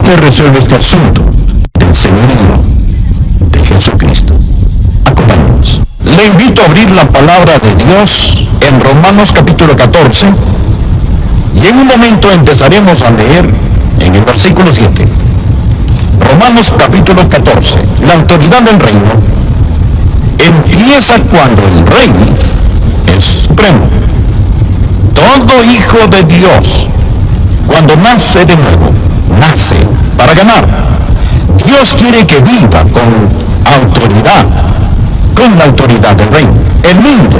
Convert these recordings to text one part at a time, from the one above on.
usted resuelve este asunto del señorío de Jesucristo? Acompáñenos. Le invito a abrir la palabra de Dios en Romanos capítulo 14, y en un momento empezaremos a leer en el versículo 7. Romanos capítulo 14. La autoridad del reino empieza cuando el rey es supremo. Todo hijo de Dios, cuando nace de nuevo, nace para ganar. Dios quiere que viva con autoridad, con la autoridad del reino. El mundo,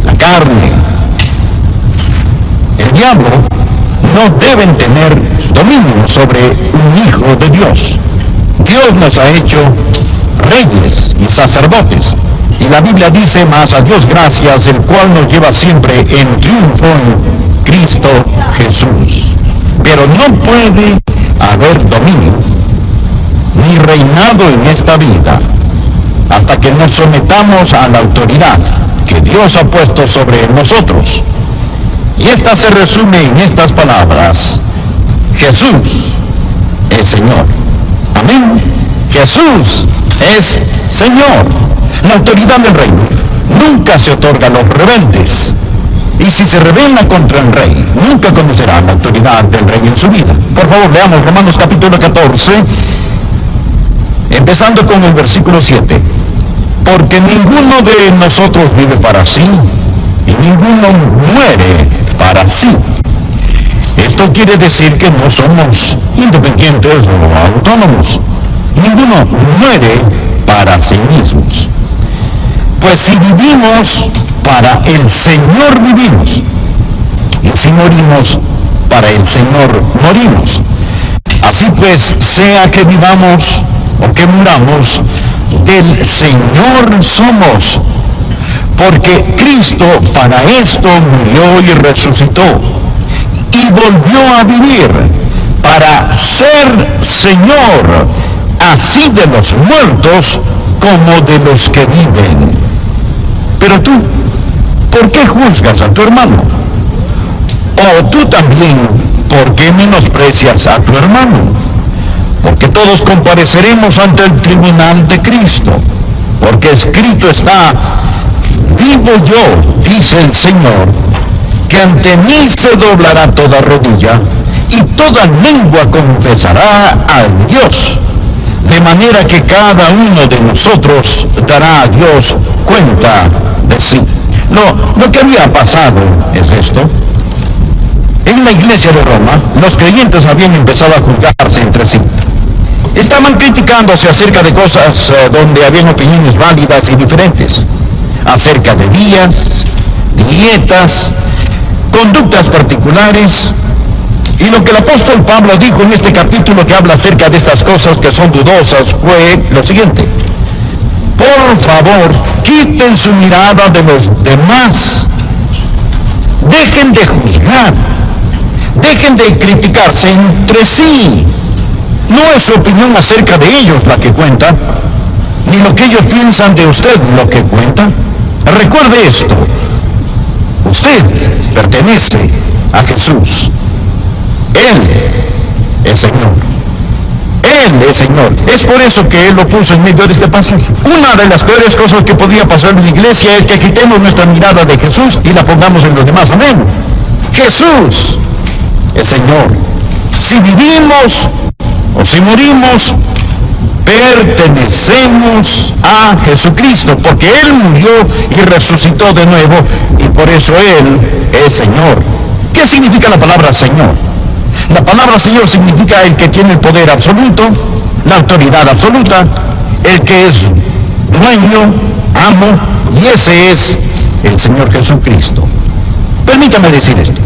la carne, el diablo no deben tener dominio sobre un hijo de Dios. Dios nos ha hecho reyes y sacerdotes, y la Biblia dice: mas a Dios gracias, el cual nos lleva siempre en triunfo en Cristo Jesús. Pero no puede haber dominio ni reinado en esta vida hasta que nos sometamos a la autoridad que Dios ha puesto sobre nosotros. Y esta se resume en estas palabras: Jesús es Señor. Amén. Jesús es Señor. La autoridad del reino nunca se otorga a los rebeldes. Y si se rebela contra el rey, nunca conocerá la autoridad del rey en su vida. Por favor, leamos Romanos capítulo 14, empezando con el versículo 7. Porque ninguno de nosotros vive para sí, y ninguno muere para sí. Esto quiere decir que no somos independientes o autónomos. Ninguno muere para sí mismos. Pues si vivimos, para el Señor vivimos, y si morimos, para el Señor morimos. Así pues, sea que vivamos o que muramos, del Señor somos, porque Cristo para esto murió y resucitó, y volvió a vivir para ser Señor, así de los muertos como de los que viven. Pero tú, ¿por qué juzgas a tu hermano? O tú también, ¿por qué menosprecias a tu hermano? Porque todos compareceremos ante el tribunal de Cristo, porque escrito está: vivo yo, dice el Señor, que ante mí se doblará toda rodilla, y toda lengua confesará a Dios. De manera que cada uno de nosotros dará a Dios cuenta de sí. Lo que había pasado es esto. En la iglesia de Roma, los creyentes habían empezado a juzgarse entre sí. Estaban criticándose acerca de cosas donde habían opiniones válidas y diferentes, acerca de días, dietas, conductas particulares. Y lo que el apóstol Pablo dijo en este capítulo que habla acerca de estas cosas que son dudosas fue lo siguiente: por favor, quiten su mirada de los demás, dejen de juzgar, dejen de criticarse entre sí. No es su opinión acerca de ellos la que cuenta, ni lo que ellos piensan de usted lo que cuenta. Recuerde esto: usted pertenece a Jesús. Él es Señor. Él es Señor. Es por eso que Él lo puso en medio de este pasaje. Una de las peores cosas que podría pasar en la iglesia es que quitemos nuestra mirada de Jesús y la pongamos en los demás. Amén. Jesús es Señor. Si vivimos o si morimos, pertenecemos a Jesucristo, porque Él murió y resucitó de nuevo, y por eso Él es Señor. ¿Qué significa la palabra Señor? La palabra Señor significa el que tiene el poder absoluto, la autoridad absoluta, el que es dueño, amo, y ese es el Señor Jesucristo. Permítame decir esto: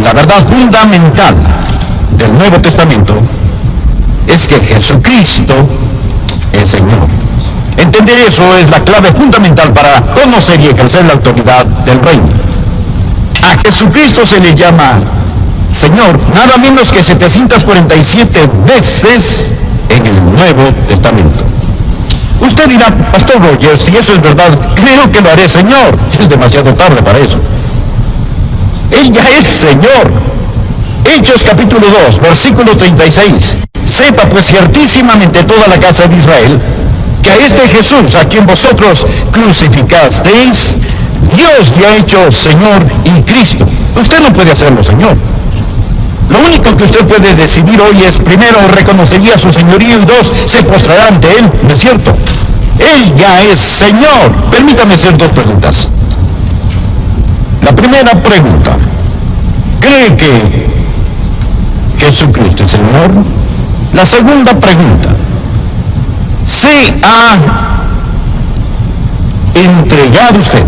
la verdad fundamental del Nuevo Testamento es que Jesucristo es Señor. Entender eso es la clave fundamental para conocer y ejercer la autoridad del reino. A Jesucristo se le llama Señor nada menos que 747 veces en el Nuevo Testamento. Usted dirá: Pastor Rogers, si eso es verdad, creo que lo haré Señor. Es demasiado tarde para eso. Él ya es Señor. Hechos capítulo 2, versículo 36. Sepa pues ciertísimamente toda la casa de Israel, que a este Jesús, a quien vosotros crucificasteis, Dios le ha hecho Señor y Cristo. Usted no puede hacerlo Señor. Lo único que usted puede decidir hoy es, primero, reconocería su señorío, y dos, se postrará ante Él, ¿no es cierto? Él ya es Señor. Permítame hacer dos preguntas. La primera pregunta: ¿cree que Jesucristo es Señor? La segunda pregunta: ¿se ha entregado usted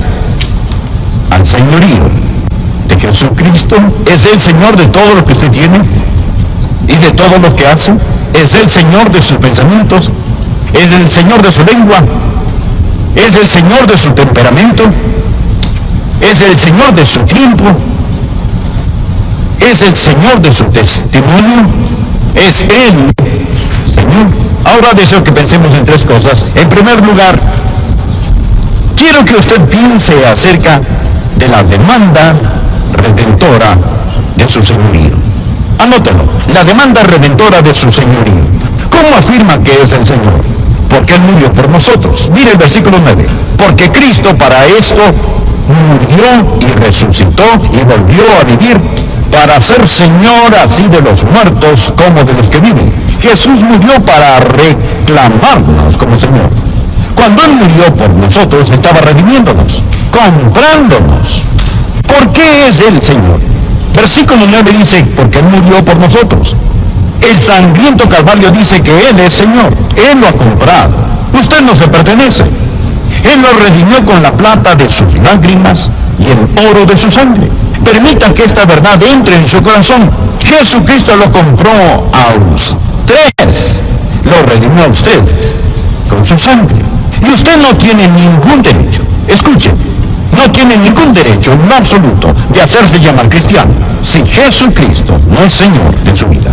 al señorío de Jesucristo? ¿Es Él Señor de todo lo que usted tiene y de todo lo que hace? ¿Es Él Señor de sus pensamientos? ¿Es el Señor de su lengua? ¿Es el Señor de su temperamento? ¿Es el Señor de su tiempo? ¿Es el Señor de su testimonio? ¿Es Él Señor? Ahora deseo que pensemos en tres cosas. En primer lugar, quiero que usted piense acerca de la demanda redentora de su señorío. Anótelo: la demanda redentora de su señorío. ¿Cómo afirma que es el Señor? Porque Él murió por nosotros. Mire el versículo 9. Porque Cristo para esto murió y resucitó y volvió a vivir, para ser Señor así de los muertos como de los que viven. Jesús murió para reclamarnos como Señor. Cuando Él murió por nosotros, estaba redimiéndonos, comprándonos. ¿Por qué es Él Señor? Versículo 9 dice, porque Él murió por nosotros. El sangriento Calvario dice que Él es Señor. Él lo ha comprado. Usted no se pertenece. Él lo redimió con la plata de sus lágrimas y el oro de su sangre. Permita que esta verdad entre en su corazón. Jesucristo lo compró a usted. Lo redimió a usted con su sangre. Y usted no tiene ningún derecho. Escuche. No tiene ningún derecho en lo absoluto de hacerse llamar cristiano si Jesucristo no es Señor de su vida.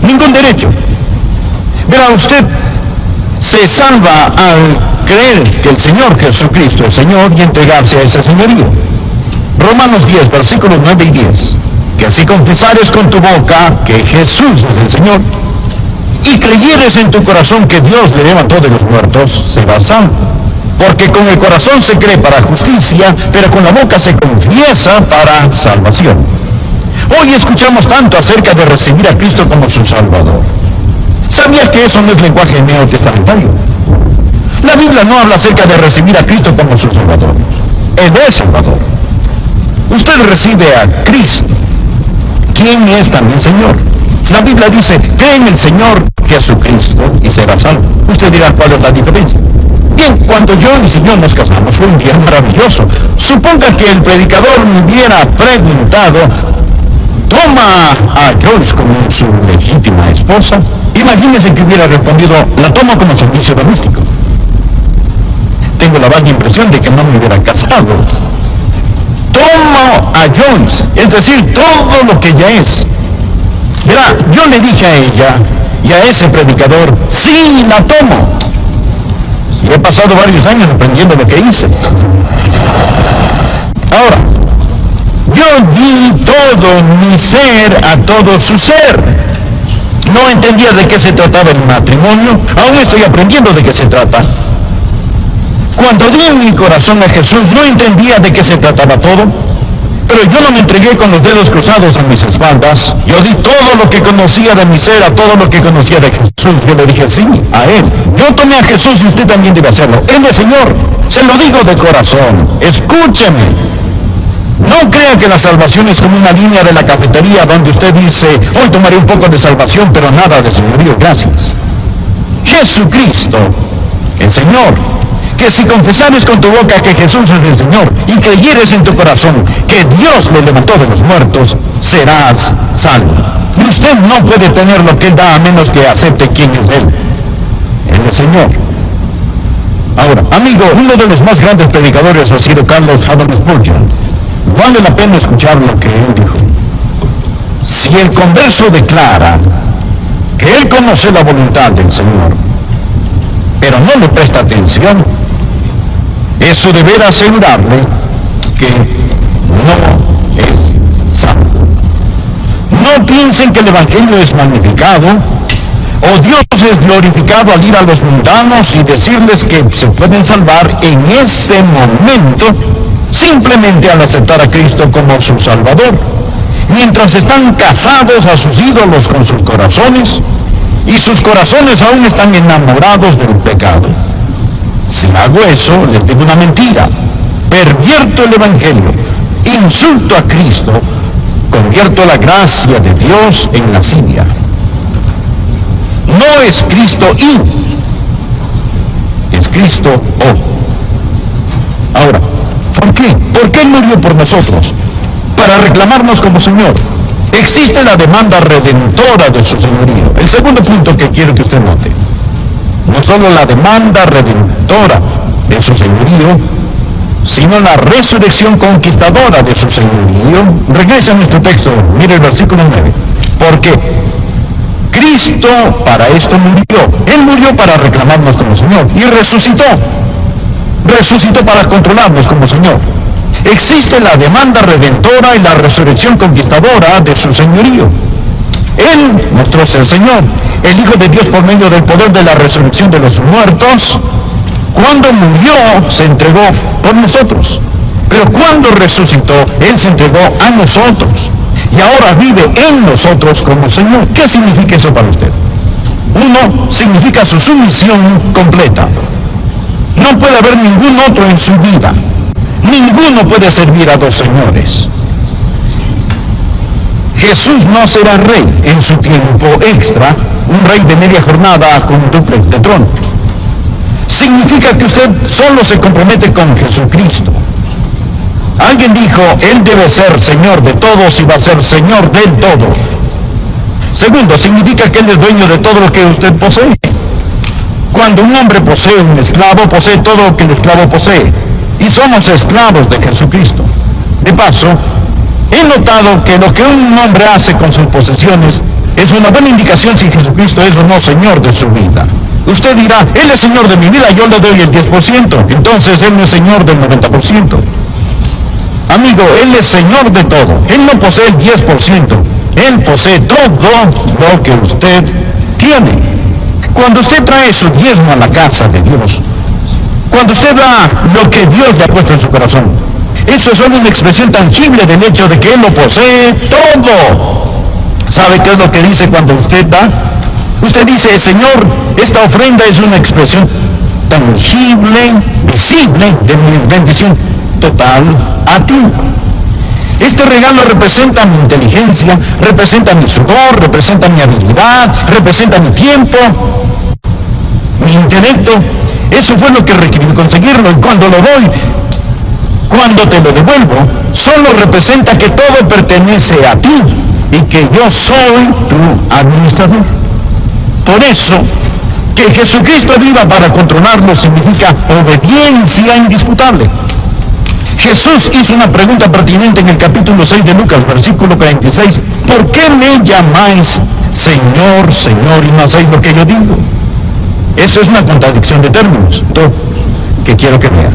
Ningún derecho. Verá, usted se salva al creer que el Señor Jesucristo es Señor y entregarse a ese señorío. Romanos 10, versículos 9 y 10. Que si confesares con tu boca que Jesús es el Señor y creyeres en tu corazón que Dios le levantó de los muertos, serás salvo. Porque con el corazón se cree para justicia, pero con la boca se confiesa para salvación. Hoy escuchamos tanto acerca de recibir a Cristo como su Salvador. ¿Sabía que eso no es lenguaje neotestamentario? La Biblia no habla acerca de recibir a Cristo como su Salvador. Él es Salvador. Usted recibe a Cristo, quien es también Señor. La Biblia dice, cree en el Señor Jesucristo y será salvo. Usted dirá, ¿cuál es la diferencia? Bien, cuando Joyce y yo nos casamos fue un día maravilloso. Suponga que el predicador me hubiera preguntado, ¿toma a Joyce como su legítima esposa? Imagínese que hubiera respondido, la tomo como servicio doméstico. Tengo la vaga impresión de que no me hubiera casado. Tomo a Joyce, es decir, todo lo que ella es. Verá, yo le dije a ella y a ese predicador, sí, la tomo. Y he pasado varios años aprendiendo lo que hice. Ahora, yo di todo mi ser a todo su ser. No entendía de qué se trataba el matrimonio. Aún estoy aprendiendo de qué se trata. Cuando di mi corazón a Jesús, no entendía de qué se trataba todo. Pero yo no me entregué con los dedos cruzados a mis espaldas. Yo di todo lo que conocía de mi ser a todo lo que conocía de Jesús. Yo le dije sí a Él. Yo tomé a Jesús y usted también debe hacerlo. Él es Señor. Se lo digo de corazón. Escúcheme. No crea que la salvación es como una línea de la cafetería donde usted dice, hoy tomaré un poco de salvación, pero nada de señorío, gracias. Jesucristo, el Señor. Que si confesares con tu boca que Jesús es el Señor y creyeres en tu corazón que Dios lo levantó de los muertos, serás salvo. Y usted no puede tener lo que Él da a menos que acepte quién es Él. Él es Señor. Ahora, amigo, uno de los más grandes predicadores ha sido Carlos Haddon Spurgeon. Vale la pena escuchar lo que él dijo. Si el converso declara que él conoce la voluntad del Señor, pero no le presta atención, eso deberá asegurarle que no es salvo. No no piensen que el Evangelio es magnificado o Dios es glorificado al ir a los mundanos y decirles que se pueden salvar en ese momento simplemente al aceptar a Cristo como su Salvador, mientras están casados a sus ídolos con sus corazones y sus corazones aún están enamorados del pecado. Si hago eso, les digo una mentira, pervierto el Evangelio, insulto a Cristo, convierto la gracia de Dios en lascivia. No es Cristo y, es Cristo o. Ahora, ¿por qué? ¿Por qué Él murió por nosotros? Para reclamarnos como Señor. Existe la demanda redentora de su señorío. El segundo punto que quiero que usted note. No solo la demanda redentora de su señorío, sino la resurrección conquistadora de su señorío. Regresa a nuestro texto, mire el versículo 9. Porque Cristo para esto murió. Él murió para reclamarnos como Señor y resucitó. Resucitó para controlarnos como Señor. Existe la demanda redentora y la resurrección conquistadora de su señorío. Él mostró ser Señor, el Hijo de Dios por medio del poder de la resurrección de los muertos. Cuando murió, se entregó por nosotros. Pero cuando resucitó, Él se entregó a nosotros. Y ahora vive en nosotros como Señor. ¿Qué significa eso para usted? Uno, significa su sumisión completa. No puede haber ningún otro en su vida. Ninguno puede servir a dos señores. Jesús no será rey en su tiempo extra, un rey de media jornada con un dúplex de trono. Significa que usted solo se compromete con Jesucristo. Alguien dijo, Él debe ser Señor de todos y va a ser Señor del todo. Segundo, significa que Él es dueño de todo lo que usted posee. Cuando un hombre posee un esclavo, posee todo lo que el esclavo posee. Y somos esclavos de Jesucristo. De paso, he notado que lo que un hombre hace con sus posesiones es una buena indicación si Jesucristo es o no Señor de su vida. Usted dirá, Él es Señor de mi vida, yo le doy el 10%. Entonces Él no es Señor del 90%. Amigo, Él es Señor de todo. Él no posee el 10%. Él posee todo lo que usted tiene. Cuando usted trae su diezmo a la casa de Dios, cuando usted da lo que Dios le ha puesto en su corazón, eso es solo una expresión tangible del hecho de que Él lo posee todo. ¿Sabe qué es lo que dice cuando usted da? Usted dice, Señor, esta ofrenda es una expresión tangible, visible de mi bendición total a ti. Este regalo representa mi inteligencia, representa mi sudor, representa mi habilidad, representa mi tiempo, mi intelecto. Eso fue lo que requirió conseguirlo, y cuando lo doy, cuando te lo devuelvo, solo representa que todo pertenece a ti y que yo soy tu administrador. Por eso, que Jesucristo viva para controlarlo significa obediencia indisputable. Jesús hizo una pregunta pertinente en el capítulo 6 de Lucas, versículo 46. ¿Por qué me llamáis Señor, Señor, y no hacéis lo que yo digo? Eso es una contradicción de términos, que quiero que vean.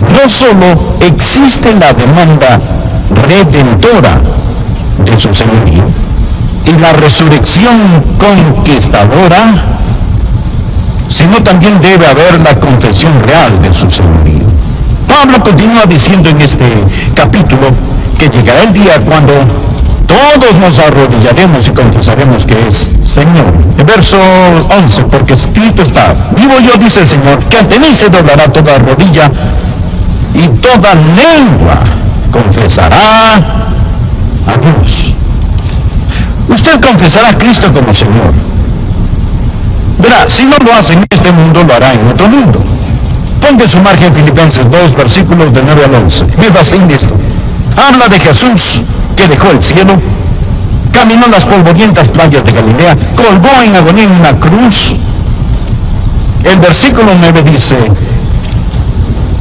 No solo existe la demanda redentora de su señorío y la resurrección conquistadora, sino también debe haber la confesión real de su señorío. Pablo continúa diciendo en este capítulo que llegará el día cuando todos nos arrodillaremos y confesaremos que es Señor. El verso 11, porque escrito está, vivo yo, dice el Señor, que ante mí se doblará toda rodilla y toda lengua confesará a Dios. Usted confesará a Cristo como Señor. Verá, si no lo hace en este mundo, lo hará en otro mundo. Ponga en su margen Filipenses 2, versículos del 9 al 11. Me fascina esto. Habla de Jesús que dejó el cielo, caminó las polvorientas playas de Galilea, colgó en agonía en una cruz. El versículo 9 dice,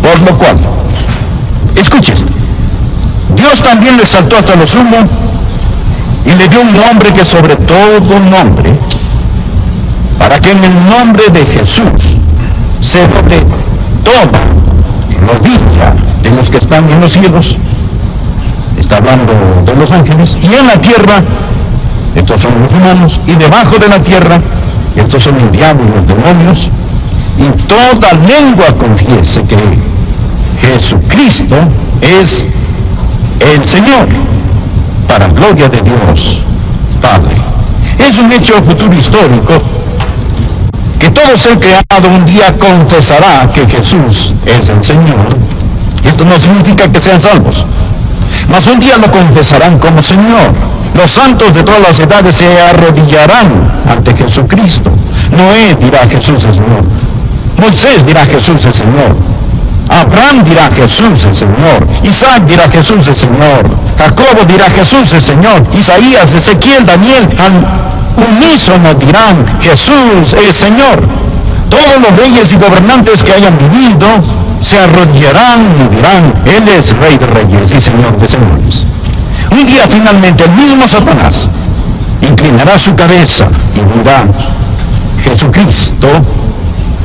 por lo cual, escuche esto, Dios también le exaltó hasta lo sumo y le dio un nombre que sobre todo nombre, para que en el nombre de Jesús se doble toda rodilla de los que están en los cielos, está hablando de los ángeles, y en la tierra estos son los humanos, y debajo de la tierra, estos son el diablo y los demonios, y toda lengua confiese que Jesucristo es el Señor, para gloria de Dios Padre. Es un hecho futuro histórico que todo ser creado un día confesará que Jesús es el Señor. Esto no significa que sean salvos, mas un día lo confesarán como Señor. Los santos de todas las edades se arrodillarán ante Jesucristo. Noé dirá Jesús es Señor. Moisés dirá Jesús es Señor. Abraham dirá Jesús es Señor. Isaac dirá Jesús es Señor. Jacobo dirá Jesús es Señor. Isaías, Ezequiel, Daniel, al unísono dirán Jesús es Señor. Todos los reyes y gobernantes que hayan vivido se arrodillarán y dirán, Él es Rey de Reyes y Señor de Señores. Un día finalmente el mismo Satanás inclinará su cabeza y dirá, Jesucristo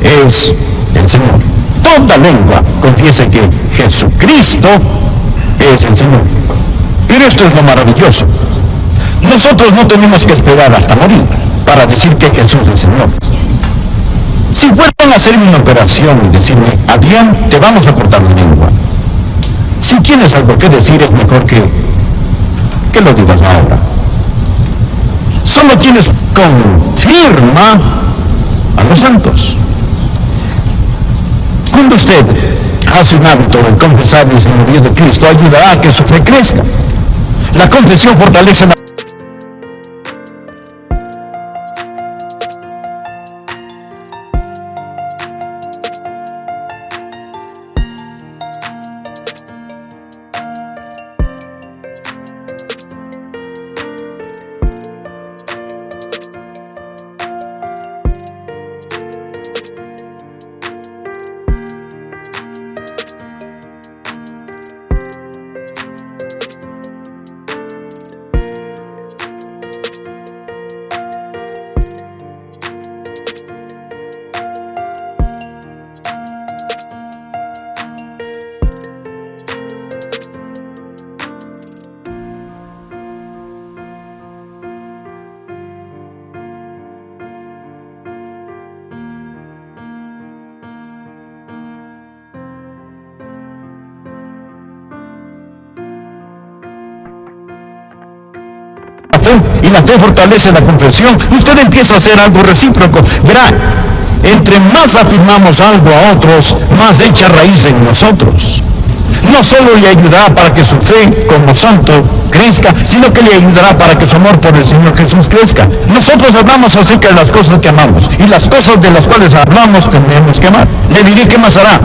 es el Señor. Toda lengua confiese que Jesucristo es el Señor. Pero esto es lo maravilloso. Nosotros no tenemos que esperar hasta morir para decir que Jesús es Señor. Si fueran a hacerme una operación y decirme, Adrián, te vamos a cortar la lengua, si tienes algo que decir es mejor que lo digas ahora. Solo tienes confirma a los santos. Cuando usted hace un hábito de confesar el señorío de Cristo, ayudará a que su fe crezca. La confesión fortalece la fe, y la fe fortalece la confesión. Usted empieza a hacer algo recíproco. Verá, entre más afirmamos algo a otros, más echa raíz en nosotros. No solo le ayudará para que su fe como santo crezca, sino que le ayudará para que su amor por el Señor Jesús crezca. Nosotros hablamos acerca de las cosas que amamos, y las cosas de las cuales hablamos tenemos que amar. Le diré qué más hará.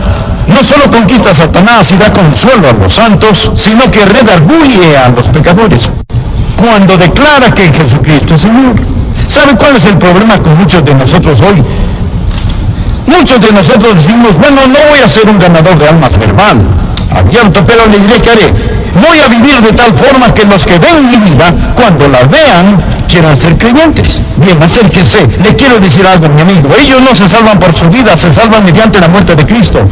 No solo conquista a Satanás y da consuelo a los santos, sino que redarguye a los pecadores cuando declara que Jesucristo es Señor. ¿Sabe cuál es el problema con muchos de nosotros hoy? Muchos de nosotros decimos, bueno, no voy a ser un ganador de almas verbal, abierto, pero le diré que haré. Voy a vivir de tal forma que los que ven mi vida, cuando la vean, quieran ser creyentes. Bien, acérquese. Le quiero decir algo, mi amigo. Ellos no se salvan por su vida, se salvan mediante la muerte de Cristo.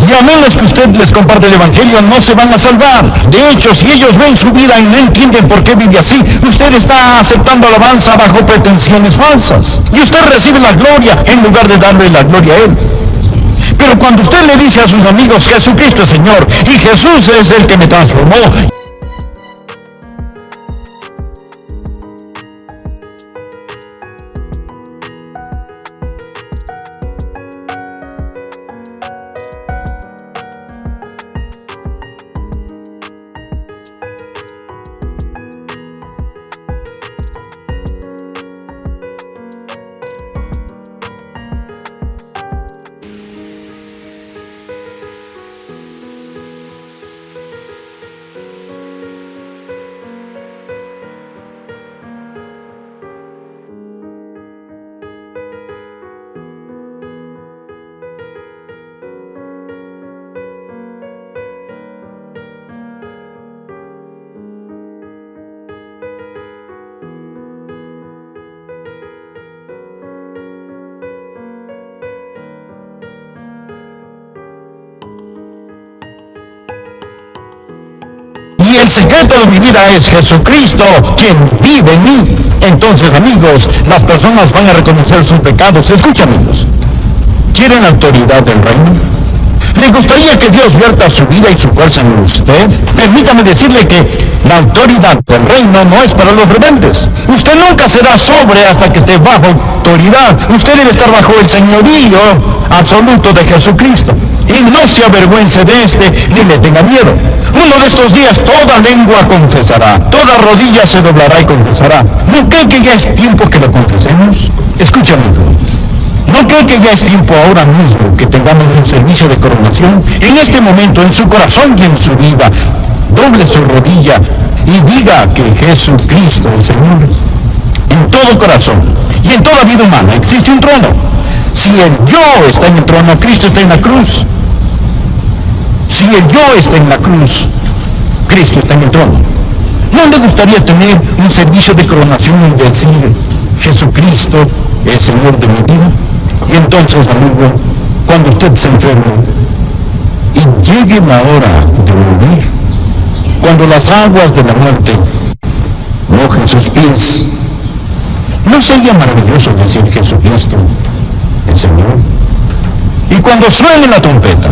Y a menos que usted les comparte el Evangelio, no se van a salvar. De hecho, si ellos ven su vida y no entienden por qué vive así, usted está aceptando alabanza bajo pretensiones falsas. Y usted recibe la gloria en lugar de darle la gloria a Él. Pero cuando usted le dice a sus amigos, Jesucristo es Señor, y Jesús es el que me transformó, el secreto de mi vida es Jesucristo, quien vive en mí, entonces, amigos, las personas van a reconocer sus pecados. Escucha, amigos, ¿quieren autoridad del reino? ¿Le gustaría que Dios vierta su vida y su fuerza en usted? Permítame decirle que la autoridad del reino no es para los rebeldes. Usted nunca será sobre hasta que esté bajo autoridad. Usted debe estar bajo el señorío absoluto de Jesucristo. Y no se avergüence de este, ni le tenga miedo. Uno de estos días toda lengua confesará, toda rodilla se doblará y confesará. ¿No cree que ya es tiempo que lo confesemos? Escúchame, ¿no cree que ya es tiempo ahora mismo que tengamos un servicio de coronación? En este momento, en su corazón y en su vida, doble su rodilla y diga que Jesucristo es Señor. En todo corazón y en toda vida humana existe un trono. Si el yo está en el trono, Cristo está en la cruz. Si el yo está en la cruz, Cristo está en el trono. ¿No le gustaría tener un servicio de coronación y decir, Jesucristo es Señor de mi vida? Y entonces, amigo, cuando usted se enferme y llegue la hora de morir, cuando las aguas de la muerte mojen sus pies, ¿no sería maravilloso decir Jesucristo el Señor? Y cuando suene la trompeta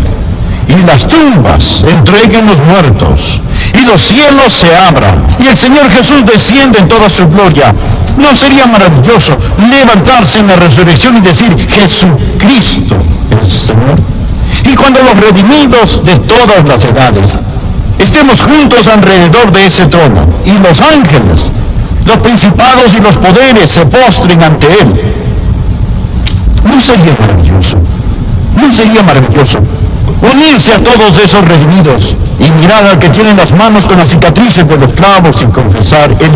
y las tumbas entreguen los muertos y los cielos se abran y el Señor Jesús desciende en toda su gloria, ¿no sería maravilloso levantarse en la resurrección y decir Jesucristo es Señor? Y cuando los redimidos de todas las edades estemos juntos alrededor de ese trono y los ángeles, los principados y los poderes se postren ante él, ¿no sería maravilloso? ¿No sería maravilloso unirse a todos esos redimidos y mirar al que tiene las manos con las cicatrices de los clavos y confesar, él